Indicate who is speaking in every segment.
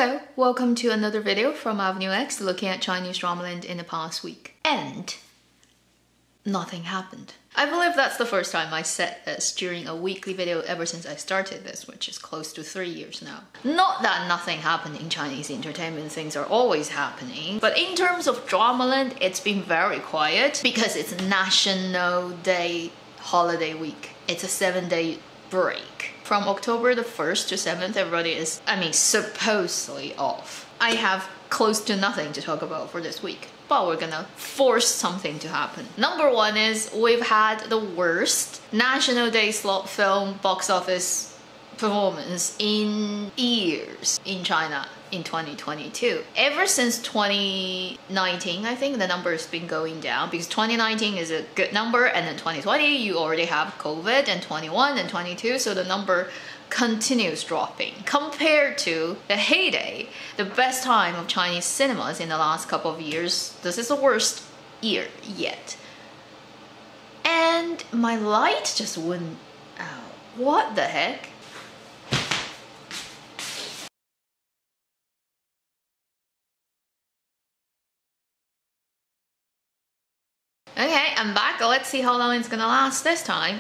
Speaker 1: Hello, welcome to another video from Avenue X looking at Chinese dramaland in the past week. And nothing happened. I believe that's the first time I said this during a weekly video ever since I started this, which is close to 3 years now. Not that nothing happened in Chinese entertainment, things are always happening. But in terms of dramaland, it's been very quiet because it's National Day holiday week. It's a 7-day break. From October the 1st to 7th, everybody is, supposedly off. I have close to nothing to talk about for this week, but we're gonna force something to happen. Number one is we've had the worst National Day slot film box office performance in years in China in 2022. Ever since 2019, I think the number has been going down because 2019 is a good number, and then 2020 you already have COVID, and 21 and 22, so the number continues dropping. Compared to the heyday, the best time of Chinese cinemas in the last couple of years, this is the worst year yet. And my light just went out. What the heck? Okay, I'm back. Let's see how long it's gonna last this time.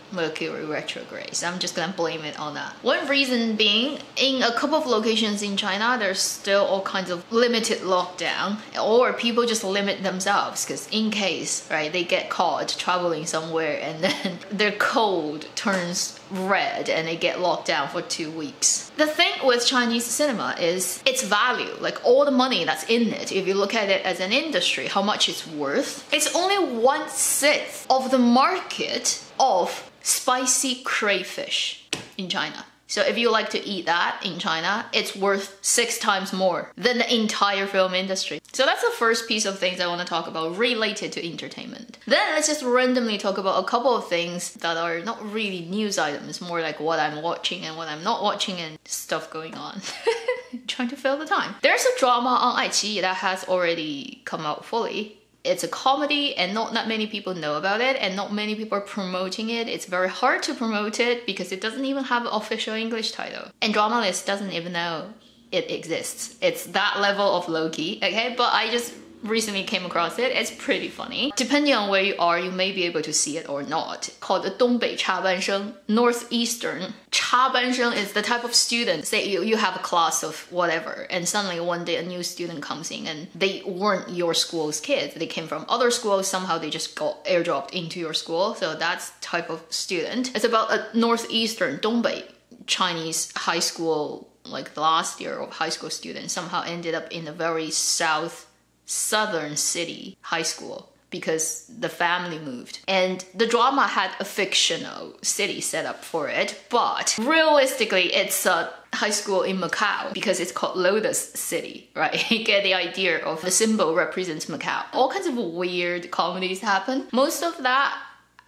Speaker 1: Mercury retrograde. I'm just gonna blame it on that. One reason being, in a couple of locations in China, there's still all kinds of limited lockdown, or people just limit themselves because in case, right, they get caught traveling somewhere and then their code turns red and they get locked down for 2 weeks. The thing with Chinese cinema is its value, like all the money that's in it, if you look at it as an industry, how much it's worth, it's only 1/6 of the market of spicy crayfish in China. So if you like to eat that in China, it's worth 6 times more than the entire film industry. So that's the first piece of things I want to talk about related to entertainment. Then let's just randomly talk about a couple of things that are not really news items, more like what I'm watching and what I'm not watching and stuff going on. Trying to fill the time. There's a drama on iQiyi that has already come out fully. It's a comedy and not that many people know about it and not many people are promoting it. It's very hard to promote it because it doesn't even have an official English title. And Drama List doesn't even know it exists. It's that level of low-key, okay? But I just recently came across it. It's pretty funny. Depending on where you are, you may be able to see it or not. Called the 东北插班生, Northeastern. 插班生 is the type of student, say you have a class of whatever, and suddenly one day a new student comes in and they weren't your school's kids. They came from other schools, somehow they just got airdropped into your school. So that's type of student. It's about a Northeastern, 东北 Chinese high school, like the last year of high school student somehow ended up in a very southern city high school because the family moved. And the drama had a fictional city set up for it, but realistically it's a high school in Macau because it's called Lotus City, right? You get the idea of the symbol represents Macau. All kinds of weird comedies happen. Most of that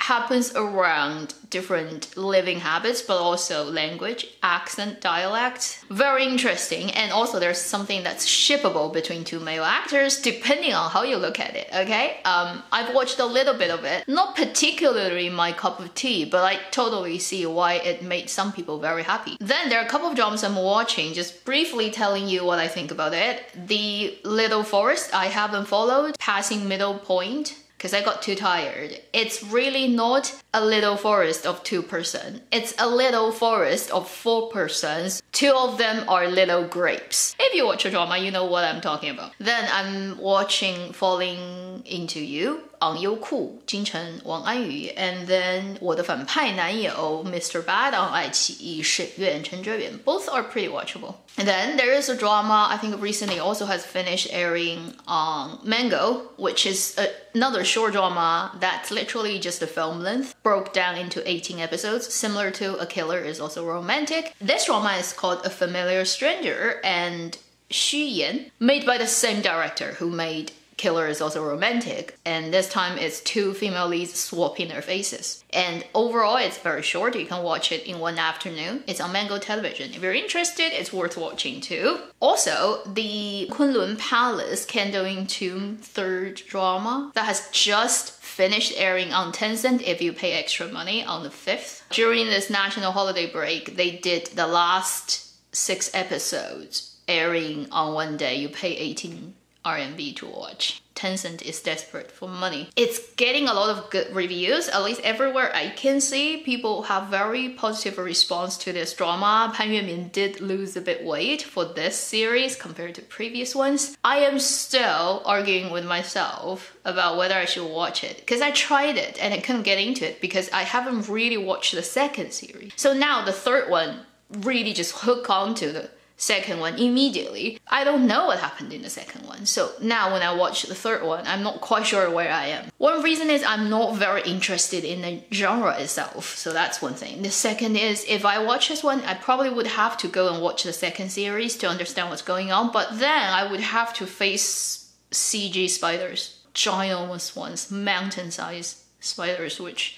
Speaker 1: happens around different living habits, but also language, accent, dialect. Very interesting. And also there's something that's shippable between two male actors, depending on how you look at it, okay? I've watched a little bit of it. Not particularly my cup of tea, but I totally see why it made some people very happy. Then there are a couple of dramas I'm watching, just briefly telling you what I think about it. The Little Forest, I haven't followed. Passing Middle Point, because I got too tired. It's really not a little forest of 2 persons. It's a little forest of 4 persons. 2 of them are little grapes. If you watch a drama, you know what I'm talking about. Then I'm watching Falling Into You, 昂优酷, 金晨, Wang Anyu, and then 我的反派男友, Mr. Bad on iQiyi, 沈月, Chen Zheyuan. Both are pretty watchable. And then there is a drama I think recently also has finished airing on Mango, which is another short drama that's literally just a film length, broke down into 18 episodes, similar to A Killer is also romantic. This drama is called A Familiar Stranger, and Xu Yan, made by the same director who made Killer is also romantic, and this time it's 2 female leads swapping their faces. And overall it's very short, you can watch it in one afternoon. It's on Mango Television. If you're interested, it's worth watching too. Also, the Kunlun Palace Candle in Tomb 3rd drama that has just finished airing on Tencent if you pay extra money on the 5th. During this national holiday break, they did the last 6 episodes airing on one day, you pay 18 RMB to watch. Tencent is desperate for money. It's getting a lot of good reviews, at least everywhere I can see. People have very positive response to this drama. Pan Yuemin did lose a bit weight for this series compared to previous ones. I am still arguing with myself about whether I should watch it, because I tried it and I couldn't get into it because I haven't really watched the second series. So now the third one really just hook onto the second one immediately. I don't know what happened in the second one. So now when I watch the third one, I'm not quite sure where I am. One reason is I'm not very interested in the genre itself. So that's one thing. The second is, if I watch this one, I probably would have to go and watch the second series to understand what's going on. But then I would have to face CG spiders, ginormous ones, mountain-sized spiders, which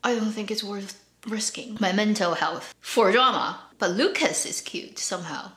Speaker 1: I don't think it's worth risking my mental health for drama. But Lucas is cute somehow.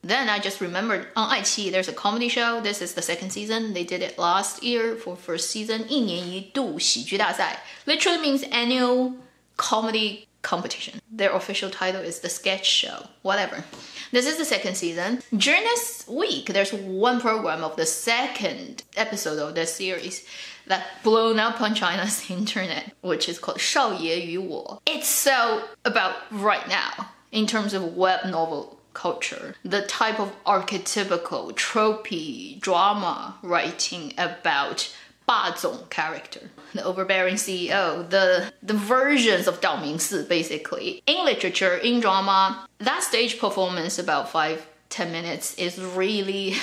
Speaker 1: Then I just remembered on iQiyi there's a comedy show. This is the second season. They did it last year for first season. 一年一度喜剧大赛 literally means annual comedy competition. Their official title is the sketch show. Whatever. This is the second season. During this week, there's one program of the second episode of this series that blown up on China's internet, which is called 少爷与我. It's so about right now in terms of web novel culture, the type of archetypical, tropey drama writing about 霸总 character, the overbearing CEO, the versions of 道明寺 basically. In literature, in drama, that stage performance about 5-10 minutes is really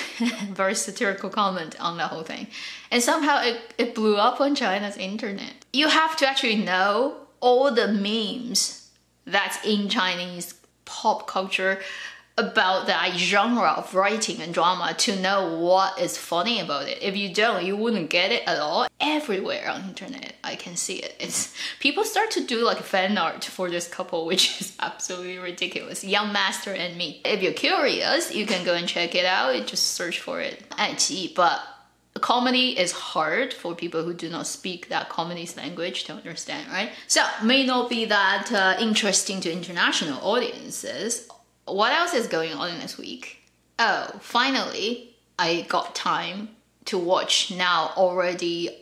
Speaker 1: very satirical comment on the whole thing. And somehow it blew up on China's internet. You have to actually know all the memes that's in Chinese pop culture about that genre of writing and drama to know what is funny about it. If you don't, you wouldn't get it at all. Everywhere on internet, I can see it. It's people start to do like fan art for this couple, which is absolutely ridiculous. Young Master and me. If you're curious, you can go and check it out. You just search for it. iQiyi, but comedy is hard for people who do not speak that comedy's language to understand, right? So, may not be that interesting to international audiences. What else is going on in this week? Oh, finally, I got time to watch now already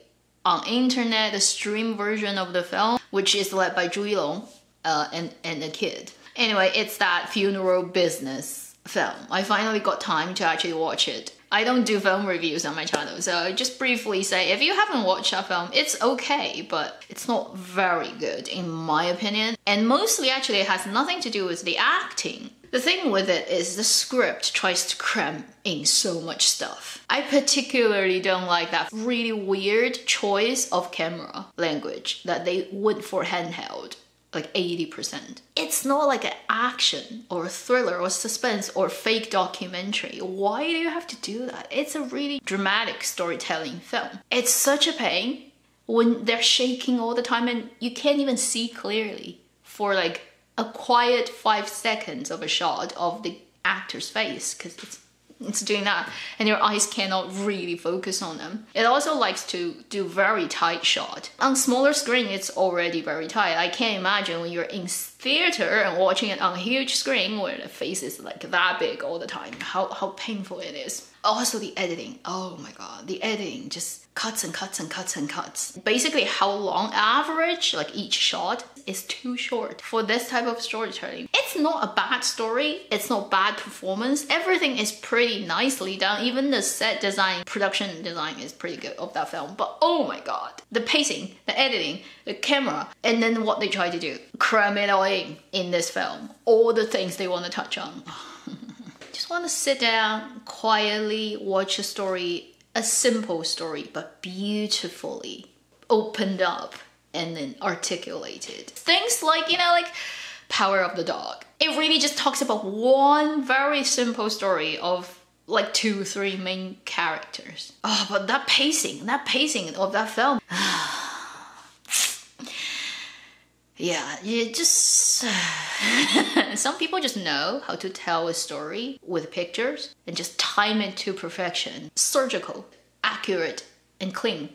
Speaker 1: on internet the stream version of the film, which is led by Zhu Yilong and a kid. Anyway, it's that funeral business film. I finally got time to actually watch it. I don't do film reviews on my channel, so just briefly say, if you haven't watched that film, it's okay, but it's not very good in my opinion. And mostly actually it has nothing to do with the acting. The thing with it is the script tries to cram in so much stuff. I particularly don't like that really weird choice of camera language that they went for handheld. Like 80%. It's not like an action or a thriller or suspense or fake documentary. Why do you have to do that? It's a really dramatic storytelling film. It's such a pain when they're shaking all the time and you can't even see clearly for like a quiet 5 seconds of a shot of the actor's face, because it's doing that and your eyes cannot really focus on them. It also likes to do very tight shot. On smaller screen, it's already very tight. I can't imagine when you're in theater and watching it on a huge screen where the face is like that big all the time, how painful it is. Also the editing, oh my god, the editing just cuts and cuts and cuts and cuts. Basically how long average, like each shot, is too short for this type of storytelling. It's not a bad story, it's not bad performance, everything is pretty nicely done. Even the set design, production design is pretty good of that film. But oh my god, the pacing, the editing, the camera, and then what they try to do, cram it all in this film. All the things they want to touch on. Just want to sit down, quietly watch a story, a simple story, but beautifully opened up and then articulated. Things like, you know, like Power of the Dog. It really just talks about one very simple story of like 2-3 main characters. Oh, but that pacing of that film. Yeah, you just... Some people just know how to tell a story with pictures and just time it to perfection. Surgical, accurate, and clean.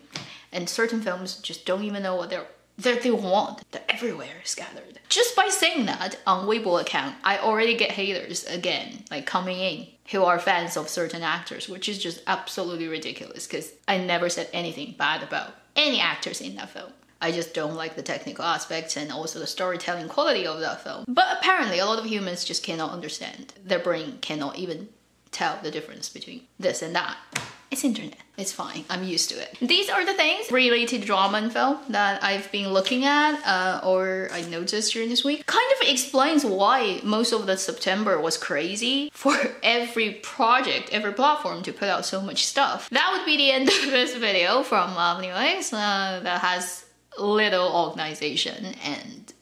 Speaker 1: And certain films just don't even know what they're They want. They're everywhere scattered. Just by saying that on Weibo account, I already get haters again, like coming in, who are fans of certain actors, which is just absolutely ridiculous because I never said anything bad about any actors in that film. I just don't like the technical aspects and also the storytelling quality of that film. But apparently a lot of humans just cannot understand. Their brain cannot even tell the difference between this and that. It's internet. It's fine. I'm used to it. These are the things related to drama and film that I've been looking at or I noticed during this week. Kind of explains why most of the September was crazy for every project, every platform to put out so much stuff. That would be the end of this video from Anyways that has little organization and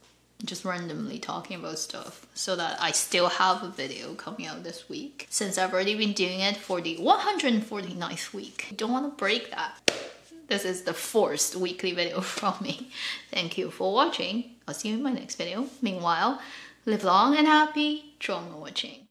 Speaker 1: just randomly talking about stuff so that I still have a video coming out this week since I've already been doing it for the 149th week. I don't want to break that. This is the forced weekly video from me. Thank you for watching. I'll see you in my next video. Meanwhile, live long and happy drama watching.